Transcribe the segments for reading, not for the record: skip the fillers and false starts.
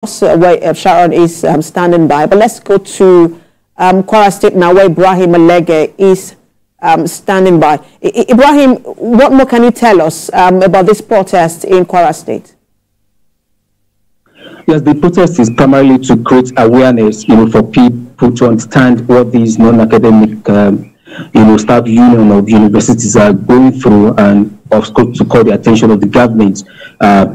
where Sharon is standing by. But let's go to Kwara State now, where Ibrahim Alege is standing by. Ibrahim, what more can you tell us about this protest in Kwara State? Yes, the protest is primarily to create awareness, for people to understand what these non-academic, staff union of universities are going through, and of course to call the attention of the government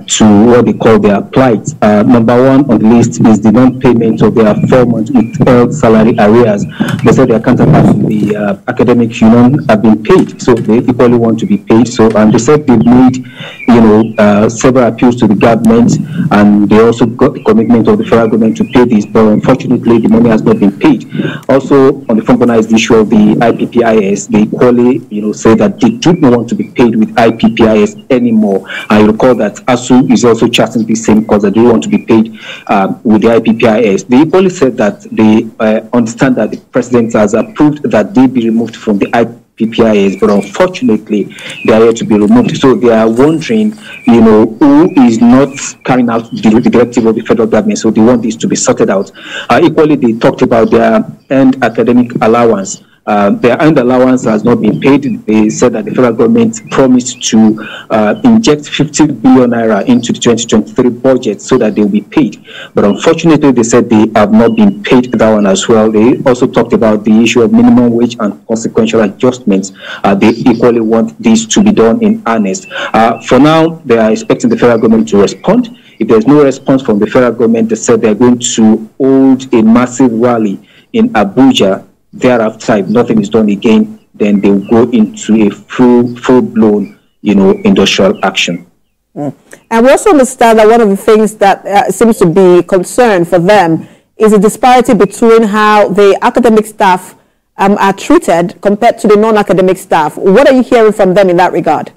to what they call their plight. Number one on the list is the non-payment of their 4 months withheld salary arrears. They said their counterparts in the academic union have been paid, so they equally want to be paid. So, and they said they've made, several appeals to the government, and they also got the commitment of the federal government to pay this, but unfortunately the money has not been paid. Also, on the front burner is the issue of the IPPIS. They equally, say that they do not want to be paid with IPPIS anymore. I recall that ASU is also charting the same cause, that they want to be paid with the IPPIS. They equally said that they understand that the president has approved that they be removed from the IPPIS, but unfortunately they are yet to be removed. So they are wondering, who is not carrying out the directive of the federal government. So they want this to be sorted out. Equally, they talked about their end academic allowance. Their earned allowance has not been paid. They said that the federal government promised to inject 50 billion naira into the 2023 budget so that they will be paid. But unfortunately, they said they have not been paid that one as well. They also talked about the issue of minimum wage and consequential adjustments. They equally want this to be done in earnest. For now, they are expecting the federal government to respond. If there's no response from the federal government, they said they're going to hold a massive rally in Abuja. Thereafter, if nothing is done again, then they will go into a full-blown, industrial action. And we also understand that one of the things that seems to be concern for them is the disparity between how the academic staff are treated compared to the non-academic staff. What are you hearing from them in that regard?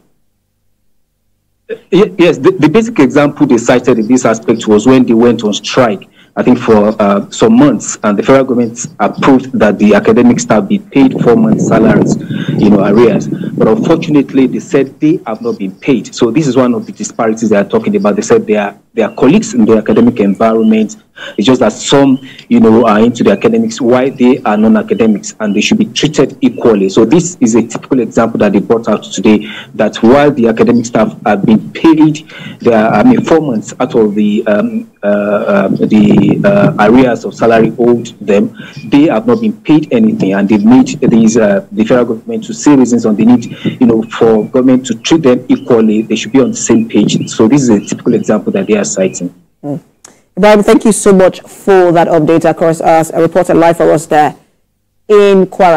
Yes, the basic example they cited in this aspect was when they went on strike, I think for some months, and the federal government approved that the academic staff be paid 4 months' salaries, arrears. But unfortunately, they said they have not been paid. So this is one of the disparities they are talking about. They said their colleagues in the academic environment, it's just that some, are into the academics while they are non-academics, and they should be treated equally. So this is a typical example that they brought out today, that while the academic staff have been paid, 4 months out of the arrears of salary owed them, they have not been paid anything, and they've made these the federal government to see reasons on the need, for government to treat them equally. They should be on the same page. So this is a typical example that they are citing. Ibrahim, thank you so much for that update. Of course, as a reporter live for us there in Kwara.